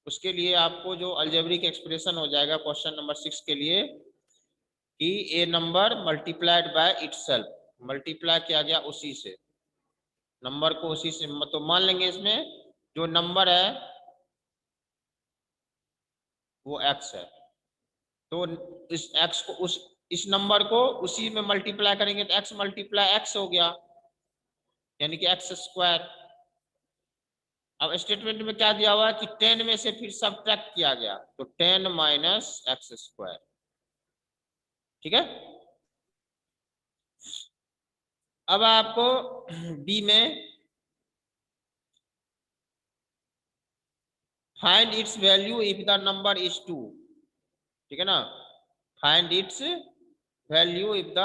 उसके लिए आपको जो अलजेब्रिक एक्सप्रेशन हो जाएगा क्वेश्चन नंबर 6 के लिए कि a number multiplied by itself, multiply किया गया उसी से, नंबर को उसी से, तो मान लेंगे इसमें जो नंबर है वो x है, तो इस x को इस नंबर को उसी में मल्टीप्लाई करेंगे तो x मल्टीप्लाई x हो गया, यानी कि x स्क्वायर। अब स्टेटमेंट में क्या दिया हुआ है कि 10 में से फिर सब्ट्रैक्ट किया गया, तो 10 माइनस एक्स स्क्वायर। ठीक है। अब आपको बी में find its value if the number is 2, ठीक है ना, find its value if the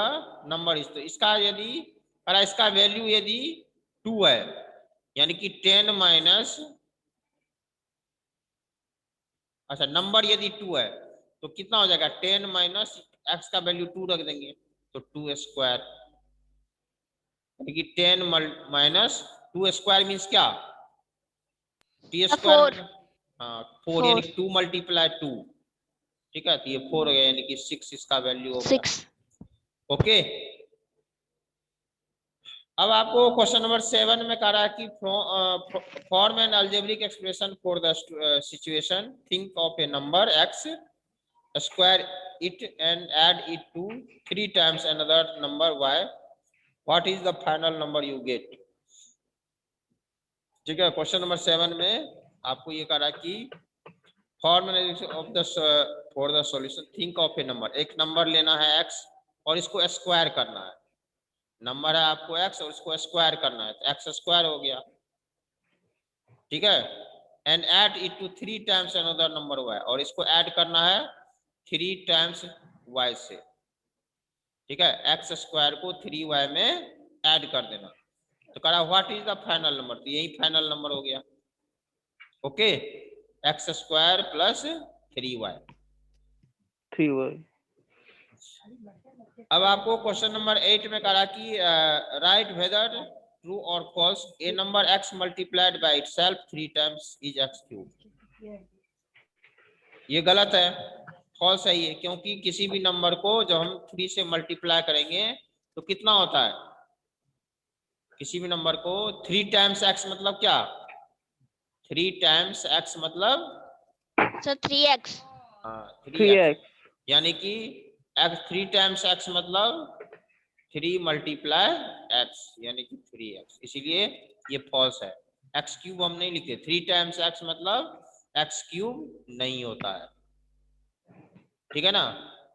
number is 2, इसका यदि इसका वैल्यू यदि 2 है, यानी कि 10 माइनस, अच्छा नंबर यदि 2 है तो कितना हो जाएगा, 10 माइनस एक्स का वैल्यू 2 रख देंगे तो 2 स्क्वायर, यानी कि 10 माइनस 2 स्क्वायर मीन्स क्या, टी स्क्वायर मतलब हाँ 4, यानी 2 मल्टीप्लाई 2, ठीक है, तो ये 4 हो गया, यानी कि 6 इसका वैल्यू हो गया। ओके। अब आपको क्वेश्चन नंबर 7 में कह रहा है कि form an algebraic expression for the situation, think of a number x, square it and add it to 3 times another number y, what is the final number you get. ठीक है, question number 7 में आपको ये कह रहा है कि form of the for the solution, think of a number, एक नंबर लेना है x और इसको स्क्वायर करना है, नंबर है आपको x और इसको स्क्वायर करना है, तो x स्क्वायर हो गया, ठीक है, and add it to 3 times another number y, और इसको ऐड करना है 3 टाइम्स y से, ठीक है, x स्क्वायर को 3y में ऐड कर देना, तो कह रहा what is the final number, तो यही फाइनल नंबर हो गया। Okay, X square plus 3y। अब आपको क्वेश्चन नंबर 8 में कहा कि राइट वेदर ट्रू और false a number x multiplied by itself 3 times is x cube. ये गलत है, फॉल्स है ये, क्योंकि किसी भी नंबर को जब हम 3 से मल्टीप्लाई करेंगे तो कितना होता है, किसी भी नंबर को 3 टाइम्स x मतलब क्या, 3 टाइम्स x मतलब सर 3x, हाँ 3x, यानी कि x 3 टाइम्स x मतलब 3 मल्टीप्लाई x, यानी कि 3x, इसीलिए ये फॉल्स है। x क्यूब हम नहीं लिखते, 3 टाइम्स x मतलब x क्यूब नहीं होता है, ठीक है ना,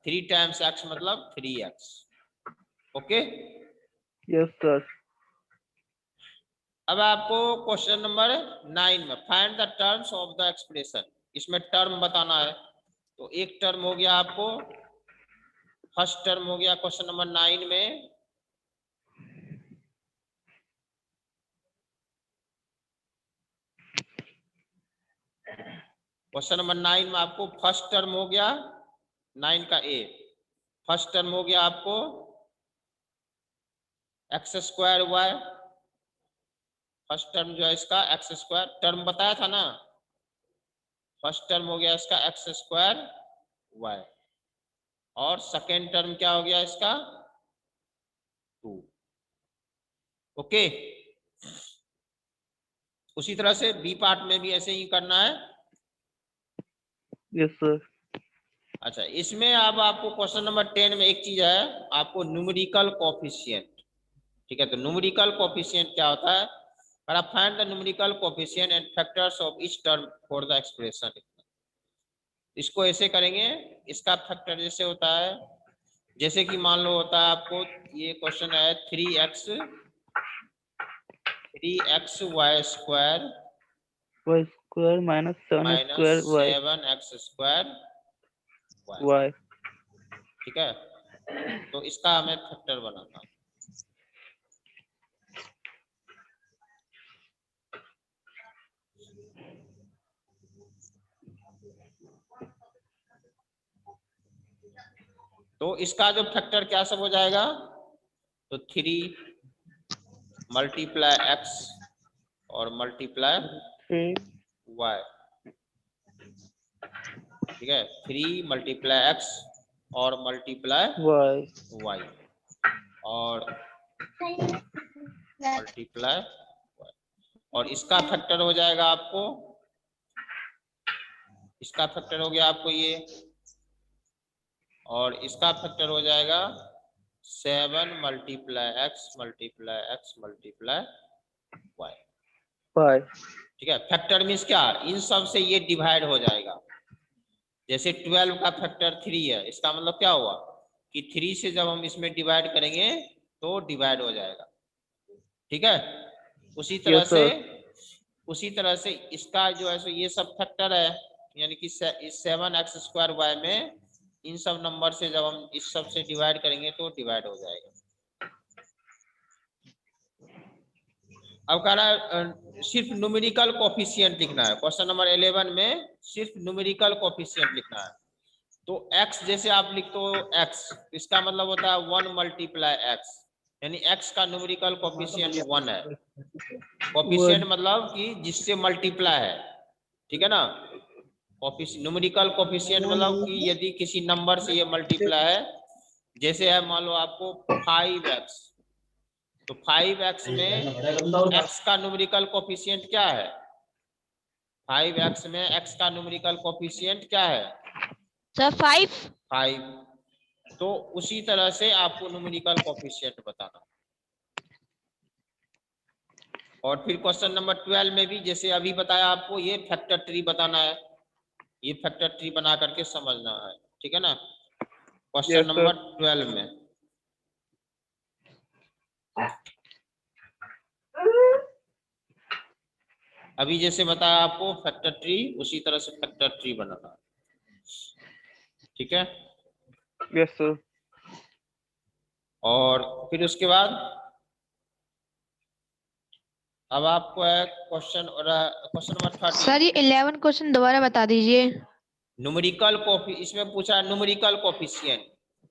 3 टाइम्स x मतलब 3x। Okay, yes sir. अब आपको क्वेश्चन नंबर 9 में find the terms of the expression, इसमें टर्म बताना है, तो एक टर्म हो गया आपको, फर्स्ट टर्म हो गया क्वेश्चन नंबर 9 में, क्वेश्चन नंबर 9 में आपको फर्स्ट टर्म हो गया 9 का ए, फर्स्ट टर्म हो गया आपको X square Y, first term जो है इसका एक्स स्क्वायर, टर्म बताया था ना, फर्स्ट टर्म हो गया इसका एक्स स्क्वायर वाई, और सेकेंड टर्म क्या हो गया इसका 2। ओके, उसी तरह से बी पार्ट में भी ऐसे ही करना है। Yes sir. अच्छा, इसमें अब आपको क्वेश्चन नंबर 10 में एक चीज है, आपको न्यूमेरिकल कोफिशिएंट, ठीक है, तो न्यूमेरिकल कोफिशिएंट क्या होता है, find the numerical coefficient and factors of each term for the expression. इसको ऐसे करेंगे, इसका फैक्टर जैसे होता है, जैसे कि मान लो होता है आपको, ये क्वेश्चन है 3x Y square minus 7x square Y, ठीक है, तो इसका हमें फैक्टर बनाना। तो इसका जो फैक्टर क्या सब हो जाएगा, तो 3 मल्टीप्लाई x और मल्टीप्लाई y, ठीक है, 3 मल्टीप्लाई x और मल्टीप्लाई y, y और मल्टीप्लाई y, और इसका फैक्टर हो जाएगा आपको, इसका फैक्टर हो गया आपको ये, और इसका फैक्टर हो जाएगा 7 multiply x multiply y। y, ठीक है, फैक्टर मीन्स क्या, इन सब से ये डिवाइड हो जाएगा। जैसे 12 का फैक्टर 3 है, इसका मतलब क्या हुआ कि 3 से जब हम इसमें डिवाइड करेंगे तो डिवाइड हो जाएगा। ठीक है, उसी तरह yes से इसका जो है सो ये सब फैक्टर है, यानी कि 7x² y में इन सब नंबर से जब हम इस सब से डिवाइड करेंगे तो डिवाइड हो जाएगा। अब कह रहा है सिर्फ न्यूमेरिकल कोफिशिएंट लिखना है, क्वेश्चन नंबर 11 में सिर्फ न्यूमेरिकल कोफिशिएंट लिखना है। तो x जैसे आप लिखते हो x, इसका मतलब होता है 1 मल्टीप्लाई x, यानी x का न्यूमेरिकल कोफिशिएंट 1 है। कोफिशिएंट मतलब कि जिससे मल्टीप्लाई है, ठीक है ना। न्यूमेरिकल कोफिशिएंट मतलब कि यदि किसी नंबर से ये मल्टीप्लाई है, जैसे है मान लो आपको 5x, तो 5x में x का न्यूमेरिकल कोफिशिएंट क्या है, 5x में x का न्यूमेरिकल कोफिशिएंट क्या है सर 5। 5। तो उसी तरह से आपको न्यूमेरिकल कोफिशिएंट बताना। और फिर क्वेश्चन नंबर 12 में भी जैसे अभी बताया आपको, ये फैक्टर ट्री बताना है, ये फैक्टर ट्री बना करके समझना है, ठीक है ना। क्वेश्चन yes sir, नंबर 12 में अभी जैसे बताया आपको फैक्टर ट्री, उसी तरह से फैक्टर ट्री बनाना है, ठीक है। yes sir, और फिर उसके बाद अब आपको है क्वेश्चन नंबर 13। सर ये 11 क्वेश्चन दोबारा बता दीजिए। न्यूमेरिकल कोफी, इसमें पूछा है न्यूमेरिकल कोफिशिएंट,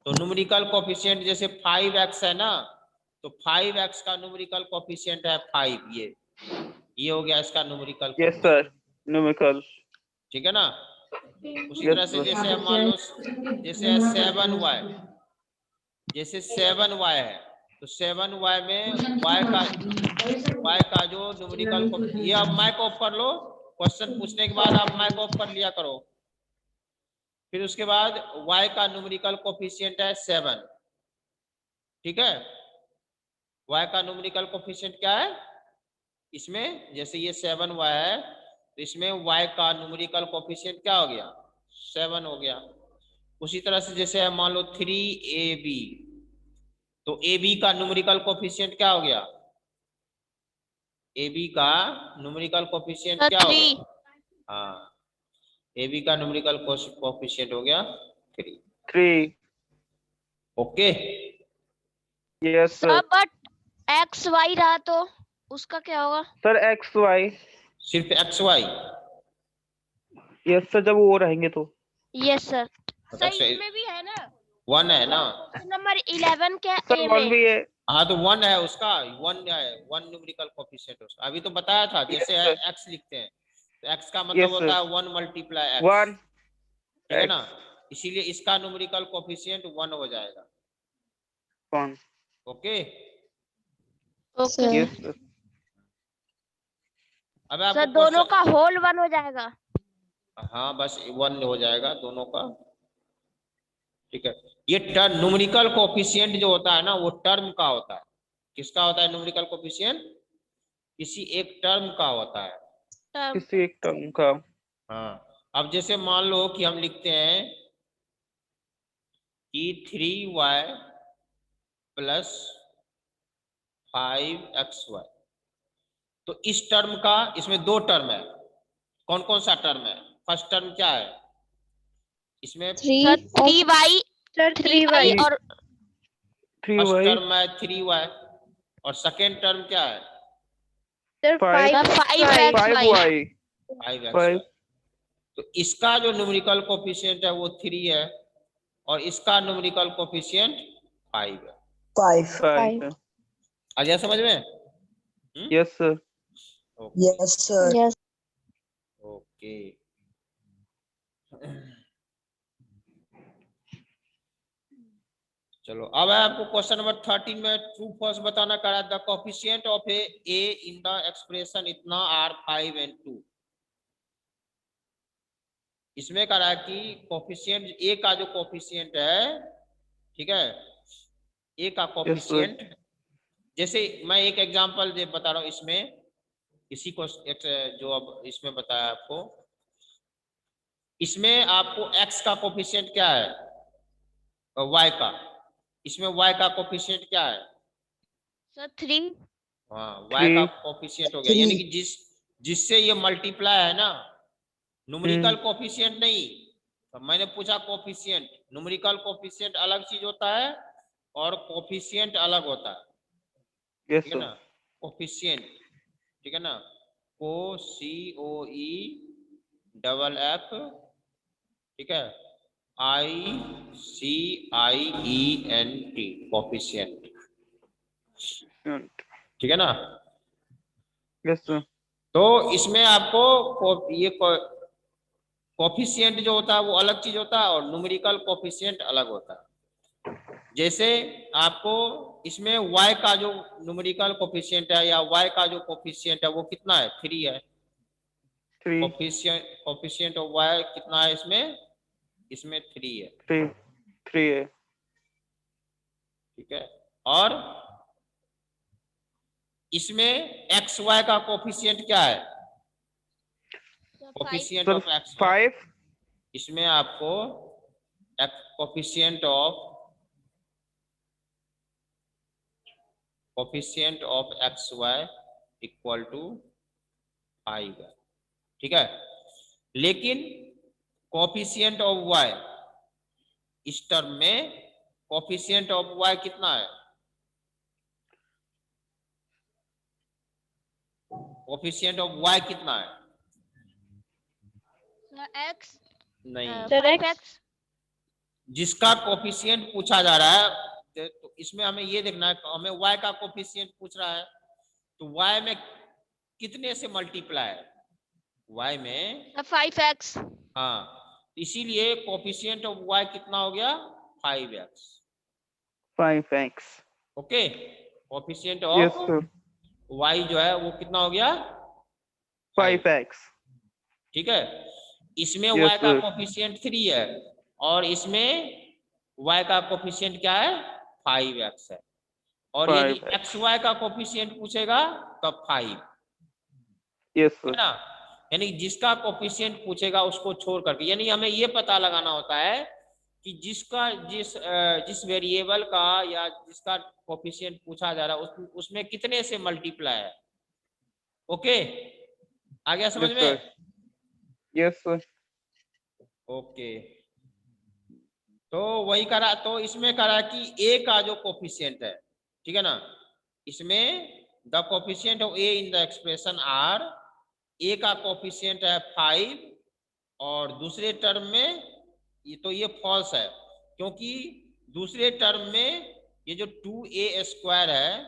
तो न्यूमेरिकल कोफिशिएंट जैसे 5x है ना, तो 5x का न्यूमेरिकल कोफिशिएंट है 5, ये हो गया इसका numerical yes sir, coefficient, numerical, ठीक है ना। उसी yes तरह से sir, जैसे मान लो जैसे है 7y, जैसे 7y है, तो 7y में y का जो न्यूमेरिकल, ये अब माइक ऑफ कर लो, क्वेश्चन पूछने के बाद आप माइक ऑफ कर लिया करो। फिर उसके बाद y का न्यूमेरिकल कोफिशिएंट है 7, ठीक है। y का न्यूमेरिकल कोफिशिएंट क्या है इसमें, जैसे ये 7y है, तो इसमें y का न्यूमेरिकल कोफिशिएंट क्या हो गया, 7 हो गया। उसी तरह से जैसे है मान लो 3ab, तो ab का न्यूमेरिकल कोफिशिएंट क्या हो गया, ab का न्यूमेरिकल कोफिशिएंट सर क्या हो 3। गया, हाँ, ab का न्यूमेरिकल कोफिशिएंट हो गया 3। 3, okay, yes sir, sir but X Y रहा तो उसका क्या होगा? sir x y, सिर्फ xy, yes sir, जब वो रहेंगे तो यस सर। सर अच्छा, इसमें भी है ना 1 है ना, क्वेश्चन नंबर 11 क्या sir ए 1 में? भी है, हाँ तो 1 है उसका, 1 है, 1 न्यूमेरिकल कोफिशिएंट उसका, अभी तो बताया था। जैसे yes है sir, x लिखते हैं, तो x का मतलब yes होता sir, है 1 मल्टीप्लाई x, 1 ठीक है x ना, इसीलिए इसका न्यूमेरिकल कोफिशिएंट 1 हो जाएगा। 1, ओके, ओके yes sir, अब सर आपको दोनों क्वेश्चन, का होल 1 हो जाएगा। हाँ बस 1 हो जाएगा दोनों का, ठीक है। ये टर्म न्यूमेरिकल कोफिशिएंट जो होता है ना, वो टर्म का होता है। किसका होता है न्यूमेरिकल कोफिशिएंट, किसी एक टर्म का होता है। किसी एक टर्म का, हाँ, अब जैसे मान लो कि हम लिखते हैं कि 3y प्लस 5xy, तो इस टर्म का, इसमें 2 टर्म है, कौन कौन सा टर्म है, फर्स्ट टर्म क्या है इसमें, सर 3y, 3y और फर्स्ट 3y, टर्म है 3y, और सेकेंड टर्म क्या है 5 5xy। 5y, 5xy। तो इसका जो न्यूमेरिकल कोफिशिएंट है वो 3 है, और इसका न्यूमेरिकल कोफिशिएंट 5 है। 5, आ गया समझ में? yes sir, okay, Yes, sir. Yes okay. चलो अब है आपको क्वेश्चन नंबर 13 में ट्रू फॉल्स बताना करा। The coefficient of A in the expression इतना आर 5 and 2। इसमें करा कि कोफिशिएंट ए का जो कोफिशिएंट है, ठीक है, ए का कोफिशिएंट, जैसे मैं एक एग्जांपल दे बता रहा हूं इसमें, इसी को जो अब इसमें बताया आपको, इसमें आपको x का कोफिशिएंट क्या है और y का, इसमें y का कोफिशिएंट क्या है? सर 3। हाँ, y का कोफिशिएंट हो गया, यानी कि जिससे ये मल्टीप्लाई है ना, न्यूमेरिकल कोफिशिएंट नहीं। तो मैंने पूछा कोफिशिएंट, न्यूमेरिकल कोफिशिएंट अलग चीज होता है और कोफिशिएंट अलग होता है, ठीक है ना, कोफिशिएंट, ठीक है ना, को COE ठीक है, ICIENT, कोफिशिएंट, ठीक है ना। Yes sir. तो इसमें आपको ये कोफिशिएंट जो होता है वो अलग चीज होता है और न्यूमेरिकल कोफिशिएंट अलग होता है। जैसे आपको इसमें y का जो न्यूमेरिकल कोफिशिएंट है या y का जो कोफिशिएंट है वो कितना है? 3 है। कोफिशिएंट ऑफ y कितना है इसमें? इसमें 3 है। 3 है, ठीक है। और इसमें xy का कोफिशिएंट क्या है? Coefficient of x 5। इसमें आपको coefficient of xy equal to 5 है, ठीक है। लेकिन कोफिशिएंट ऑफ y, इस टर्म में कोफिशिएंट ऑफ y कितना है? कोफिशिएंट ऑफ y कितना है? x नहीं, x। जिसका कोफिशिएंट पूछा जा रहा है, तो इसमें हमें ये देखना है, हमें y का कोफिशिएंट पूछ रहा है, तो y में कितने से मल्टीप्लाई है? y में 5x। हाँ, इसीलिए कोफिशिएंट ऑफ y कितना हो गया? 5x। Okay, coefficient yes of sir. y जो है वो कितना हो गया? 5x। ठीक है। इसमें Yes, y का sir. कोफिशिएंट 3 है और इसमें y का कोफिशिएंट क्या है? 5x है। और यदि 5x. xy का कोफिशिएंट पूछेगा तब 5, यस है सर। ना। यानी जिसका कोफिशिएंट पूछेगा उसको छोड़ करके, यानी हमें ये पता लगाना होता है कि जिस वेरिएबल का या जिसका कोफिशिएंट पूछा जा रहा है उसमें कितने से मल्टीप्लाई है। ओके, आ गया समझ में? Yes sir. ओके, तो वही करा, तो इसमें करा कि a का जो कोफिशिएंट है, ठीक है ना, इसमें the coefficient of a in the expression are, a का कोफिशिएंट है 5 और दूसरे टर्म में ये फॉल्स है, क्योंकि दूसरे टर्म में ये जो 2a स्क्वायर है,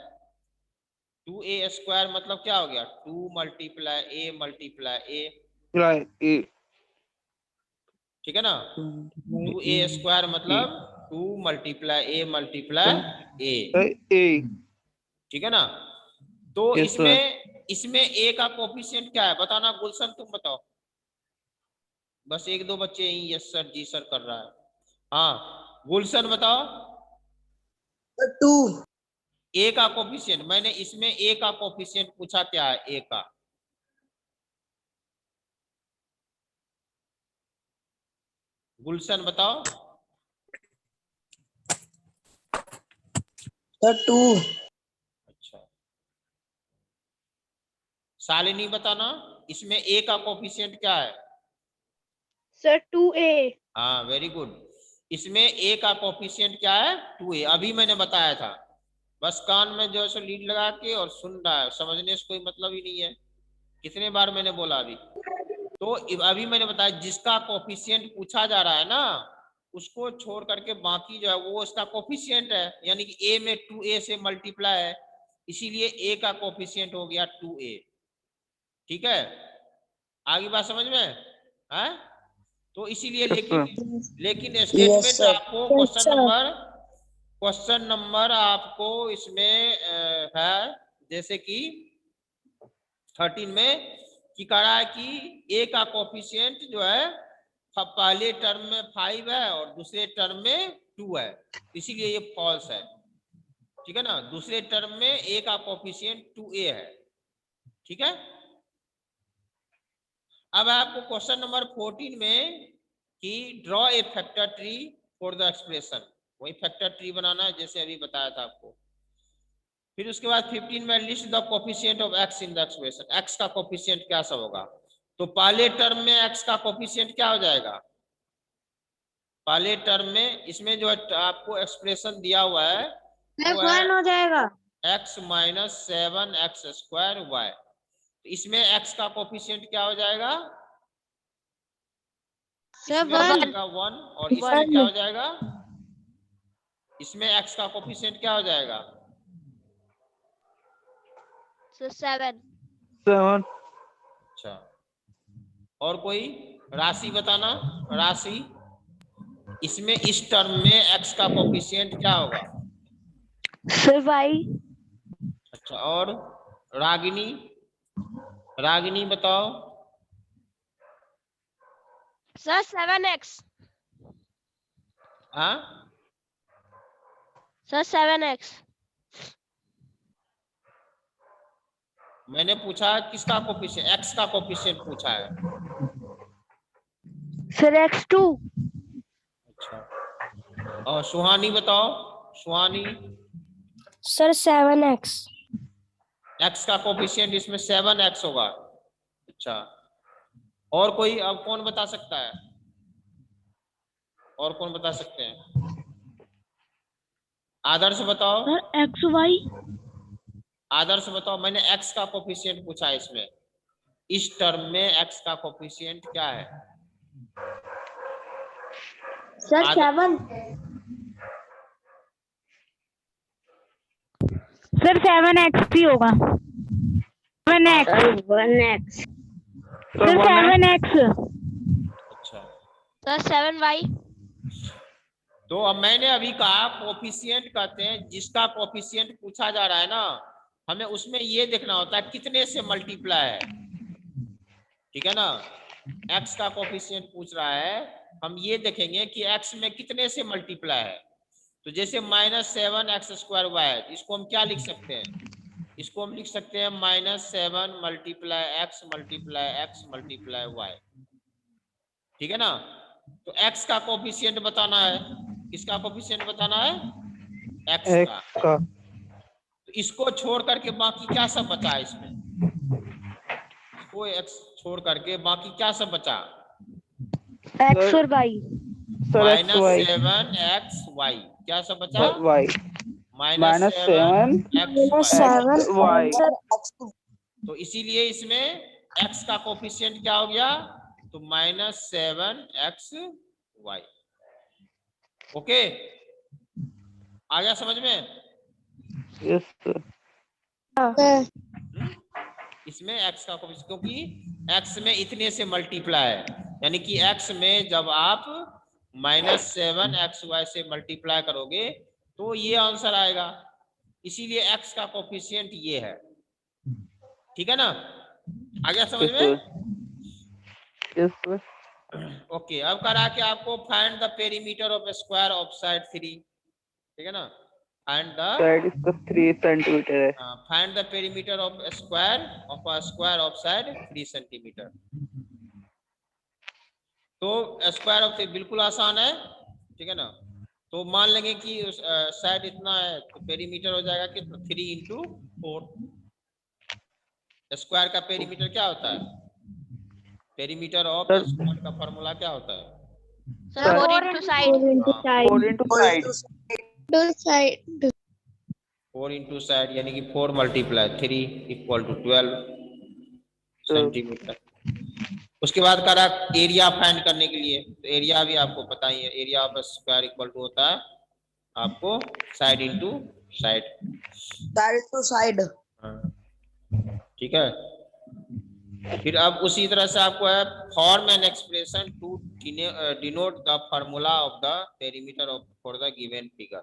2a स्क्वायर मतलब क्या हो गया? 2 मल्टीप्लाई a, ठीक है ना। 2a स्क्वायर मतलब 2 मल्टीप्लाई a, ठीक है ना। तो Yes, इसमें a का कोफिशिएंट क्या है बताना गुलशन, तुम बताओ। बस एक दो बच्चे ही यस सर जी सर कर रहा है। हाँ गुलशन बताओ। 2। a का कोफिशिएंट, मैंने इसमें a का कोफिशिएंट पूछा, क्या है a का? गुलशन बताओ। 2। अच्छा, शालिनी बताना इसमें a का कोफिशिएंट क्या है? Sir 2a। हाँ वेरी गुड। इसमें a का कोफिशिएंट क्या है? 2a। अभी मैंने बताया था, बस कान में जो है लीड लगा के और सुन रहा है, समझने से कोई मतलब ही नहीं है। कितने बार मैंने बोला अभी? तो अभी मैंने बताया जिसका कोफिशिएंट पूछा जा रहा है ना, उसको छोड़ करके बाकी जो है वो उसका कोफिशिएंट है, यानी कि a में 2a से मल्टीप्लाई है, इसीलिए a का कोफिशिएंट हो गया 2a। ठीक है, आगे बात समझ में है? तो इसीलिए लेकिन स्टेटमेंट आपको क्वेश्चन नंबर क्वेश्चन नंबर आपको इसमें है जैसे कि 13 में कि करा है कि ए का कोफिशिएंट जो है पहले टर्म में 5 है और दूसरे टर्म में 2 है, इसीलिए ये फॉल्स है। ठीक है ना, दूसरे टर्म में ए का कोफिशिएंट 2a है। ठीक है, अब आपको क्वेश्चन नंबर 14 में कि draw a factor tree for the expression, वही फैक्टर ट्री बनाना है जैसे अभी बताया था आपको। फिर उसके बाद 15 में list the coefficient of x in the expression, x का कोफिशिएंट क्या सब होगा। तो पहले टर्म में एक्स का कोफिशिएंट क्या हो जाएगा, पहले टर्म में इसमें जो आपको एक्सप्रेशन दिया हुआ है वो है हो जाएगा x minus 7x square Y. इसमें x का कोफिशिएंट क्या हो जाएगा, इसमें हो जाएगा 1 और इसमें क्या हो जाएगा, इसमें x का कोफिशिएंट क्या हो जाएगा, 7 7 अच्छा। और कोई राशि बताना, राशि इसमें इस टर्म में x का कोफिशिएंट क्या होगा, सर वाई। अच्छा। और रागिनी, रागिनी बताओ। सर 7x हाँ, सर 7x मैंने पूछा किसका कोफिशिएंट, x का कोफिशिएंट पूछा है। सर x2 अच्छा, और सुहानी बताओ, सुहानी। सर 7x x का कोफिशिएंट इसमें 7x होगा, अच्छा। और कोई अब कौन बता सकता है, और कौन बता सकते हैं, आदर्श बताओ। सर xy आदर्श बताओ, मैंने x का कोफिशिएंट पूछा है इसमें, इस टर्म में x का कोफिशिएंट क्या है, सर आद- 7 सर 7x ही होगा 7x 1x सर 7x अच्छा। सर 7y तो अब मैंने अभी कहा कोफिशिएंट कहते हैं जिसका कोफिशिएंट पूछा जा रहा है ना, हमें उसमें ये देखना होता है कितने से मल्टीप्लाई है। ठीक है ना, x का कोफिशिएंट पूछ रहा है, हम ये देखेंगे कि x में कितने से मल्टीप्लाई है। तो जैसे -7x स्क्वायर वाई, इसको हम क्या लिख सकते हैं, इसको हम लिख सकते हैं -7 मल्टीप्लाई x मल्टीप्लाई वाई। ठीक है ना, तो x का कोफिशिएंट बताना है, किसका कोफिशिएंट बताना है, x का। का तो इसको छोड़ करके बाकी क्या सब बचा है इसमें, इसको x छोड़ करके बाकी क्या सब बचा, x और y sir x y -7xy, क्या सब बचा, y -7xy। y तो इसीलिए इसमें x का कोफिशिएंट क्या हो गया, तो -7xy। ओके, आ गया समझ में। यस सर इसमें x का कोफिशिएंट, क्योंकि x में इतने से मल्टीप्लाई है, यानी कि x में जब आप -7xy से मल्टीप्लाई करोगे तो ये आंसर आएगा, इसीलिए x का कोफिशिएंट ये है। ठीक है ना, आ गया समझ में। यस सर ओके, अब करा के आपको find the perimeter of square of side 3। ठीक है ना, फाइंड द साइड इसका 3 सेंटीमीटर है। Find the perimeter of square of side 3 centimetre. तो स्क्वायर ऑफ बिल्कुल आसान है। ठीक है ना, तो मान लेंगे कि साइड इतना है तो पेरीमीटर हो जाएगा कि 3 इंटू 4। स्क्वायर का पेरीमीटर क्या होता है, पेरीमीटर ऑफ स्क्वायर का फॉर्मूला क्या होता है, sir 4 into side 4 into side 4 into side, यानी कि 4 मल्टीप्लाई 3 इक्वल टू 12 सेंटीमीटर। उसके बाद करा एरिया फाइंड करने के लिए, तो एरिया भी आपको पता ही है, area of square equal to होता है आपको side into side. Side to side. ठीक है, फिर अब उसी तरह से आपको है form an expression to denote the formula of the perimeter of for the given figure.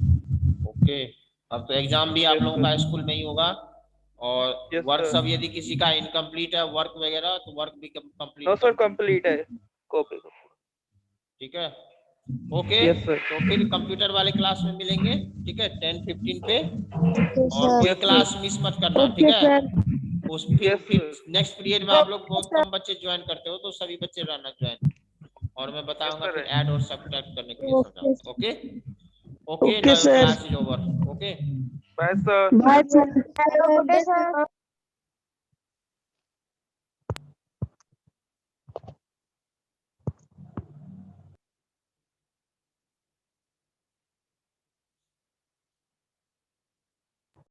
Okay, अब तो एग्जाम भी आप Yes, लोगों sir. का स्कूल में ही होगा, और Yes, वर्क sir. सब यदि किसी का इनकम्प्लीट है वर्क वगैरह तो वर्क भी कंप्लीट नो सर कंप्लीट है कॉपी। ठीक है। Okay, Yes, sir. तो फिर कंप्यूटर वाले क्लास में मिलेंगे, ठीक है, 10:15 पे। ओके और कोई Yes, sir. क्लास मिस मत करना, ठीक ओके है। सर। उस फिर Yes, sir. नेक्स्ट पीरियड में आप लोग बहुत कम बच्चे ज्वाइन करते हो, तो सभी बच्चे रहना ज्वाइन, और मैं बताऊंगा Yes, sir. फिर ऐड और सब्ट्रैक्ट करने के लिए समझाऊंगा। Okay okay, Okay, now sir. Class is over. Okay, bye sir. Bye, sir. Sir